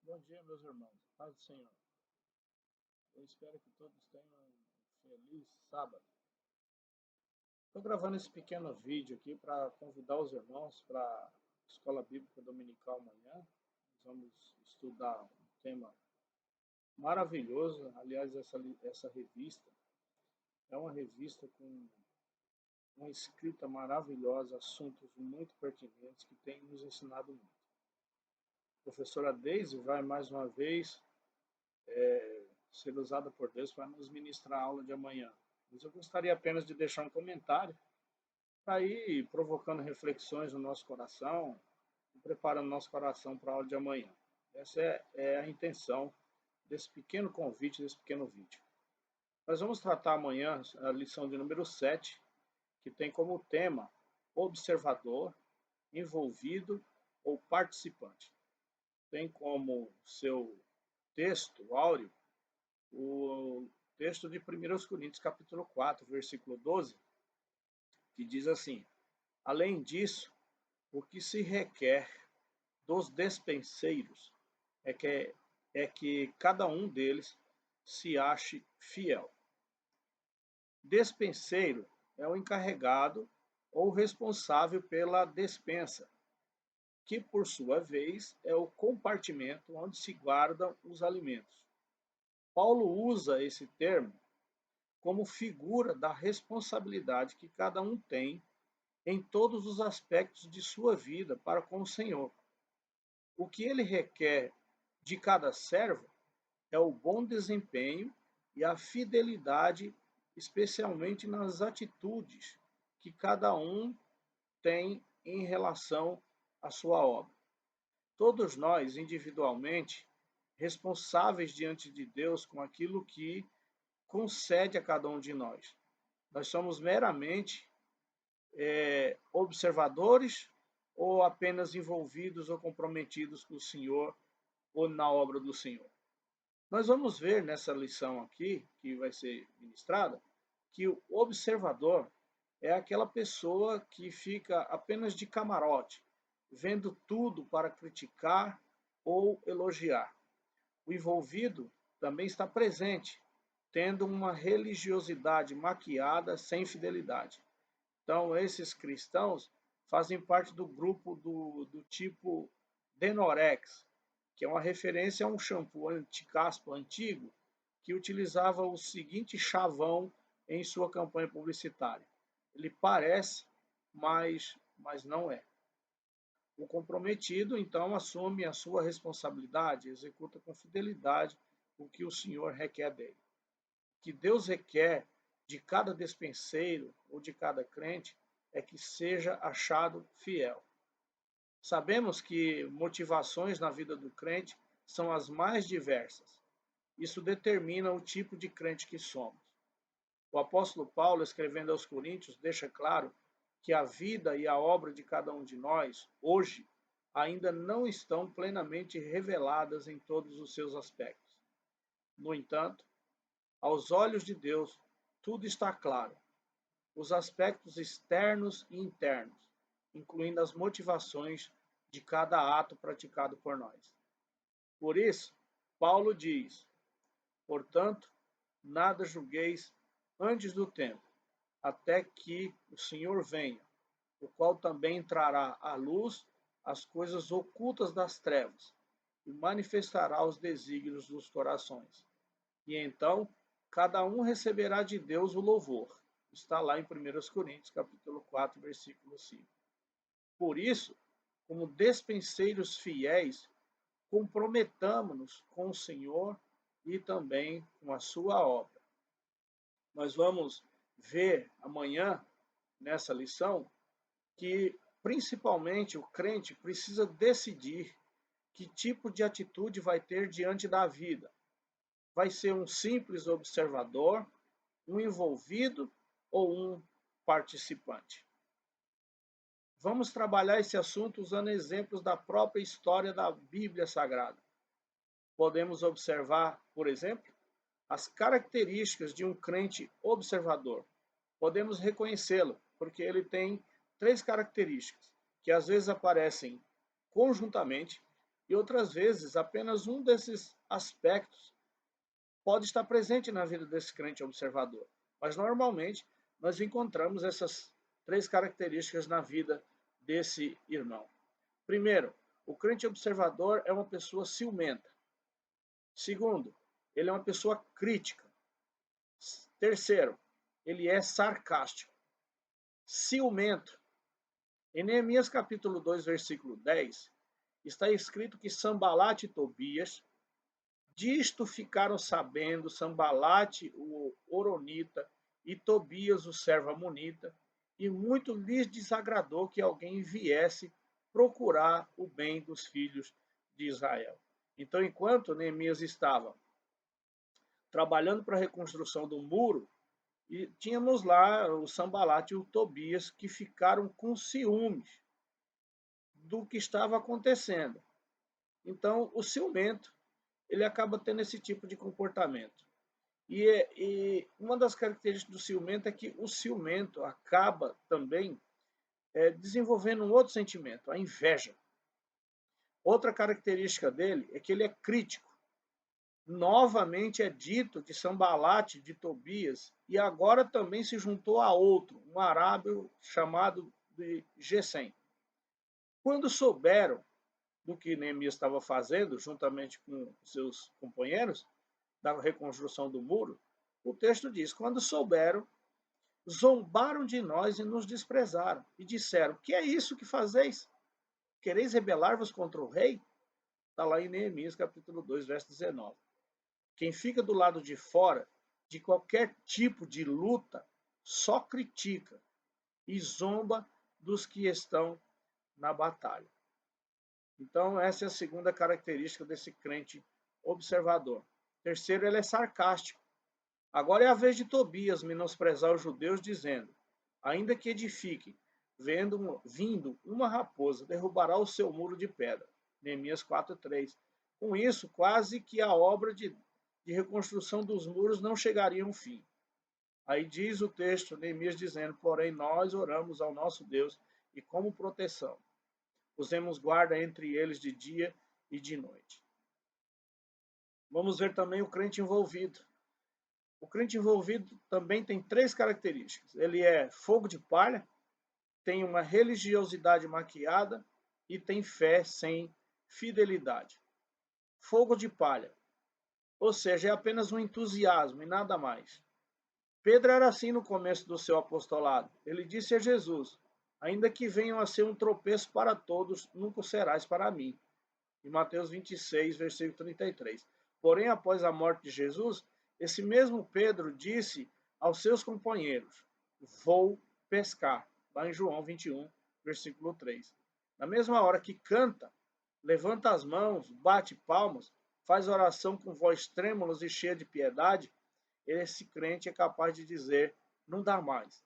Bom dia, meus irmãos. Paz do Senhor. Eu espero que todos tenham um feliz sábado. Estou gravando esse pequeno vídeo aqui para convidar os irmãos para a Escola Bíblica Dominical amanhã. Nós vamos estudar um tema maravilhoso. Aliás, essa revista é uma revista com uma escrita maravilhosa, assuntos muito pertinentes que tem nos ensinado muito. A professora Deise vai mais uma vez ser usada por Deus para nos ministrar a aula de amanhã. Mas eu gostaria apenas de deixar um comentário para ir provocando reflexões no nosso coração e preparando nosso coração para a aula de amanhã. Essa é a intenção desse pequeno convite, desse pequeno vídeo. Nós vamos tratar amanhã a lição de número 7, que tem como tema observador, envolvido ou participante. Tem como seu texto áureo o texto de 1 Coríntios capítulo 4, versículo 12, que diz assim: além disso, o que se requer dos despenseiros é que cada um deles se ache fiel. Despenseiro é o encarregado ou responsável pela despensa, que por sua vez é o compartimento onde se guardam os alimentos. Paulo usa esse termo como figura da responsabilidade que cada um tem em todos os aspectos de sua vida para com o Senhor. O que ele requer de cada servo é o bom desempenho e a fidelidade, especialmente nas atitudes que cada um tem em relação à sua obra. Todos nós, individualmente, responsáveis diante de Deus com aquilo que concede a cada um de nós. Nós somos meramente observadores ou apenas envolvidos ou comprometidos com o Senhor ou na obra do Senhor. Nós vamos ver nessa lição aqui, que vai ser ministrada, que o observador é aquela pessoa que fica apenas de camarote, vendo tudo para criticar ou elogiar. O envolvido também está presente, tendo uma religiosidade maquiada sem fidelidade. Então, esses cristãos fazem parte do grupo do tipo Denorex, que é uma referência a um shampoo anti-caspa antigo que utilizava o seguinte chavão em sua campanha publicitária. Ele parece, mas não é. O comprometido, então, assume a sua responsabilidade, executa com fidelidade o que o Senhor requer dele. O que Deus requer de cada despenseiro ou de cada crente é que seja achado fiel. Sabemos que motivações na vida do crente são as mais diversas. Isso determina o tipo de crente que somos. O apóstolo Paulo, escrevendo aos Coríntios, deixa claro que a vida e a obra de cada um de nós, hoje, ainda não estão plenamente reveladas em todos os seus aspectos. No entanto, aos olhos de Deus, tudo está claro. Os aspectos externos e internos, incluindo as motivações de cada ato praticado por nós. Por isso, Paulo diz: portanto, nada julgueis antes do tempo, até que o Senhor venha, o qual também trará à luz as coisas ocultas das trevas e manifestará os desígnios dos corações. E então, cada um receberá de Deus o louvor. Está lá em 1 Coríntios, capítulo 4, versículo 5. Por isso, como despenseiros fiéis, comprometamo-nos com o Senhor e também com a sua obra. Nós vamos ver amanhã, nessa lição, que principalmente o crente precisa decidir que tipo de atitude vai ter diante da vida. Vai ser um simples observador, um envolvido ou um participante? Vamos trabalhar esse assunto usando exemplos da própria história da Bíblia Sagrada. Podemos observar, por exemplo, as características de um crente observador. Podemos reconhecê-lo, porque ele tem três características, que às vezes aparecem conjuntamente, E outras vezes, apenas um desses aspectos pode estar presente na vida desse crente observador. Mas normalmente nós encontramos essas três características na vida desse irmão. Primeiro, o crente observador é uma pessoa ciumenta. Segundo, ele é uma pessoa crítica. Terceiro, ele é sarcástico. Ciumento. Em Neemias capítulo 2, versículo 10, está escrito que Sambalate e Tobias, disto ficaram sabendo Sambalate, o Oronita, e Tobias, o servo amonita, e muito lhes desagradou que alguém viesse procurar o bem dos filhos de Israel. Então, enquanto Neemias estava trabalhando para a reconstrução do muro, e tínhamos lá o Sambalate e o Tobias que ficaram com ciúmes do que estava acontecendo. Então, o ciumento, ele acaba tendo esse tipo de comportamento. E uma das características do ciumento é que o ciumento acaba também desenvolvendo um outro sentimento, a inveja. Outra característica dele é que ele é crítico. Novamente é dito que Sambalate de Tobias, e agora também se juntou a outro, um arábio chamado de Gesem. Quando souberam do que Neemias estava fazendo, juntamente com seus companheiros, da reconstrução do muro, o texto diz: quando souberam, zombaram de nós e nos desprezaram, e disseram: que é isso que fazeis? Quereis rebelar-vos contra o rei? Está lá em Neemias, capítulo 2, verso 19. Quem fica do lado de fora de qualquer tipo de luta só critica e zomba dos que estão na batalha. Então, essa é a segunda característica desse crente observador. Terceiro, ele é sarcástico. Agora é a vez de Tobias menosprezar os judeus, dizendo: ainda que edifique, vindo uma raposa, derrubará o seu muro de pedra. Neemias 4:3. Com isso, quase que a obra de reconstrução dos muros não chegaria a um fim. Aí diz o texto, Neemias dizendo: porém, nós oramos ao nosso Deus, e como proteção, pusemos guarda entre eles de dia e de noite. Vamos ver também o crente envolvido. O crente envolvido também tem três características. Ele é fogo de palha, tem uma religiosidade maquiada e tem fé sem fidelidade. Fogo de palha, ou seja, é apenas um entusiasmo e nada mais. Pedro era assim no começo do seu apostolado. Ele disse a Jesus: ainda que venham a ser um tropeço para todos, nunca serás para mim. Em Mateus 26, versículo 33. Porém, após a morte de Jesus, esse mesmo Pedro disse aos seus companheiros: vou pescar. Lá em João 21, versículo 3. Na mesma hora que canta, levanta as mãos, bate palmas, faz oração com voz trêmulas e cheia de piedade, esse crente é capaz de dizer: não dá mais,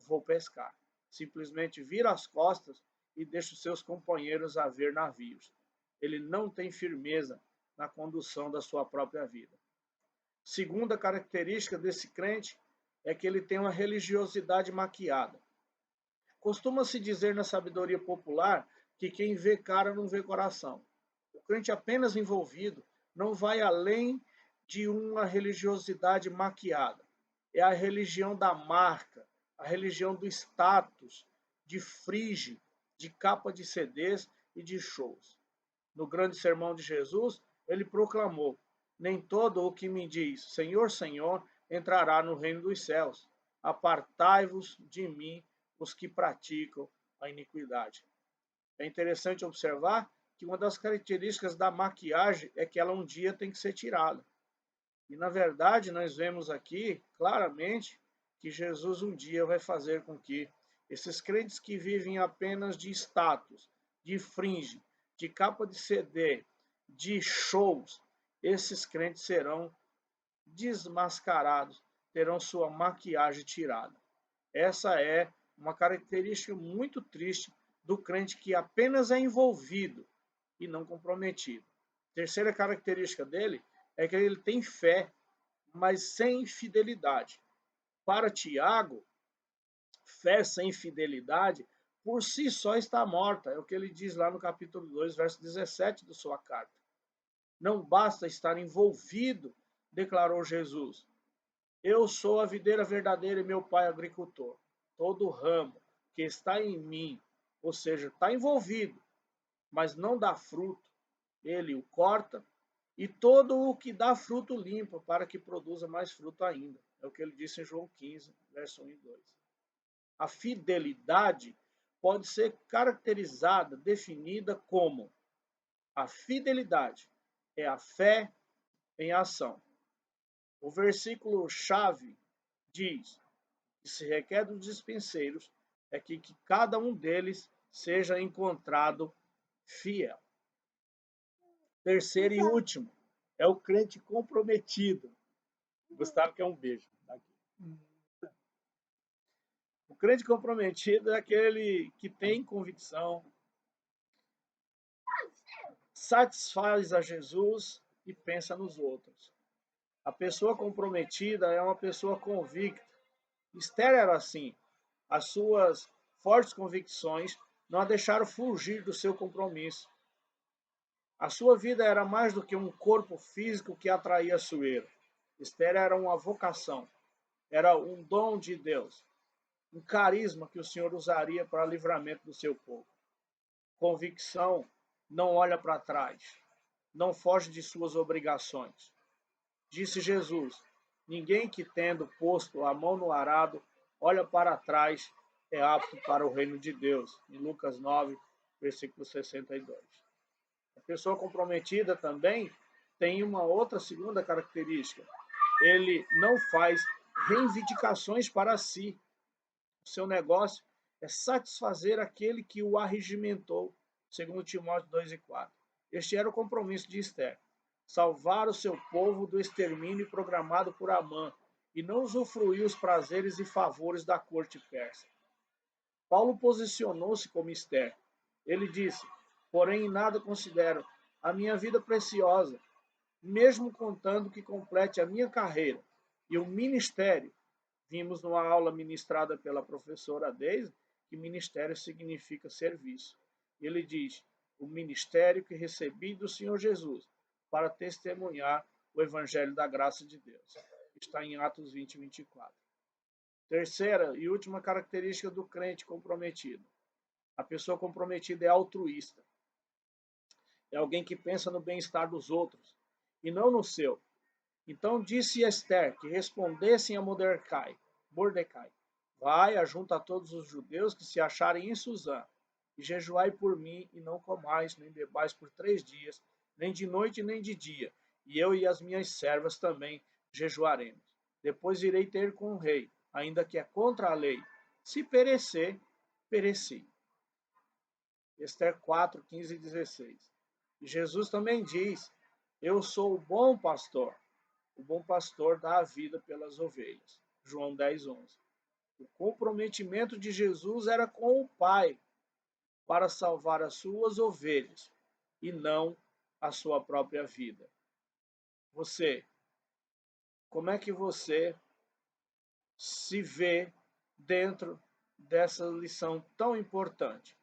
vou pescar. Simplesmente vira as costas e deixa os seus companheiros a ver navios. Ele não tem firmeza na condução da sua própria vida. Segunda característica desse crente é que ele tem uma religiosidade maquiada. Costuma-se dizer na sabedoria popular que quem vê cara não vê coração. O crente apenas envolvido não vai além de uma religiosidade maquiada. É a religião da marca, a religião do status, de frige, de capa de CDs e de shows. No grande sermão de Jesus, ele proclamou: nem todo o que me diz Senhor, Senhor, entrará no reino dos céus. Apartai-vos de mim, os que praticam a iniquidade. É interessante observar que uma das características da maquiagem é que ela um dia tem que ser tirada. E na verdade, nós vemos aqui claramente que Jesus um dia vai fazer com que esses crentes que vivem apenas de status, de fringe, de capa de CD, de shows, esses crentes serão desmascarados, terão sua maquiagem tirada. Essa é uma característica muito triste do crente que apenas é envolvido e não comprometido. Terceira característica dele é que ele tem fé, mas sem fidelidade. Para Tiago, fé sem fidelidade por si só está morta. É o que ele diz lá no capítulo 2, verso 17 da sua carta. Não basta estar envolvido, declarou Jesus. Eu sou a videira verdadeira e meu pai agricultor. Todo ramo que está em mim, ou seja, está envolvido, mas não dá fruto, ele o corta, e todo o que dá fruto limpa, para que produza mais fruto ainda. É o que ele disse em João 15, verso 1 e 2. A fidelidade pode ser caracterizada, definida como: a fidelidade é a fé em ação. O versículo-chave diz: que se requer dos dispenseiros é que cada um deles seja encontrado fiel. Terceiro e último é o crente comprometido. Gustavo quer um beijo. O crente comprometido é aquele que tem convicção, satisfaz a Jesus e pensa nos outros. A pessoa comprometida é uma pessoa convicta. Esther era assim. As suas fortes convicções não a deixaram fugir do seu compromisso. A sua vida era mais do que um corpo físico que atraía Suero. Esther era uma vocação, era um dom de Deus, um carisma que o Senhor usaria para o livramento do seu povo. Convicção não olha para trás, não foge de suas obrigações. Disse Jesus: ninguém que, tendo posto a mão no arado, olha para trás, é apto para o reino de Deus. Em Lucas 9, versículo 62. A pessoa comprometida também tem uma outra segunda característica. Ele não faz reivindicações para si. O seu negócio é satisfazer aquele que o arregimentou, segundo Timóteo 2 e 4. Este era o compromisso de Esther: salvar o seu povo do extermínio programado por Amã e não usufruir os prazeres e favores da corte persa. Paulo posicionou-se como Esther. Ele disse: porém, em nada considero a minha vida preciosa, mesmo contando que complete a minha carreira e o ministério. Vimos numa aula ministrada pela professora Deise que ministério significa serviço. Ele diz: o ministério que recebi do Senhor Jesus para testemunhar o evangelho da graça de Deus. Está em Atos 20, 24. Terceira e última característica do crente comprometido. A pessoa comprometida é altruísta. É alguém que pensa no bem-estar dos outros e não no seu. Então disse Esther que respondessem a Mordecai: vai, ajunta todos os judeus que se acharem em Suzã, e jejuai por mim, e não comais nem bebais por 3 dias, nem de noite nem de dia, e eu e as minhas servas também jejuaremos. Depois irei ter com o rei, ainda que é contra a lei. Se perecer, pereci. Esther 4, 15 e 16. E Jesus também diz: eu sou o bom pastor. O bom pastor dá a vida pelas ovelhas. João 10, 11. O comprometimento de Jesus era com o Pai para salvar as suas ovelhas e não a sua própria vida. Você, como é que você se vê dentro dessa lição tão importante?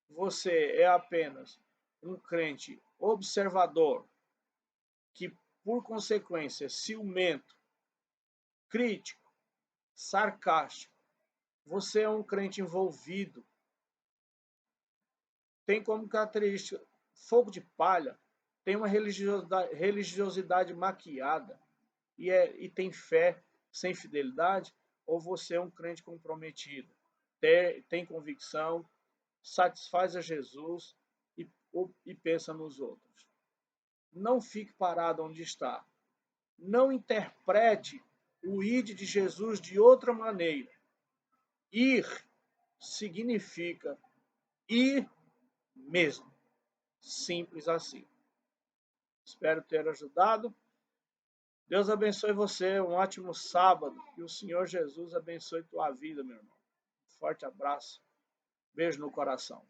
Você é apenas um crente observador que, por consequência, ciumento, crítico, sarcástico. Você é um crente envolvido. Tem como característica fogo de palha, tem uma religiosidade maquiada e tem fé sem fidelidade, ou você é um crente comprometido, tem convicção, satisfaz a Jesus e pensa nos outros. Não fique parado onde está. Não interprete o ide de Jesus de outra maneira. Ir significa ir mesmo. Simples assim. Espero ter ajudado. Deus abençoe você. Um ótimo sábado. Que o Senhor Jesus abençoe tua vida, meu irmão. Forte abraço. Beijo no coração.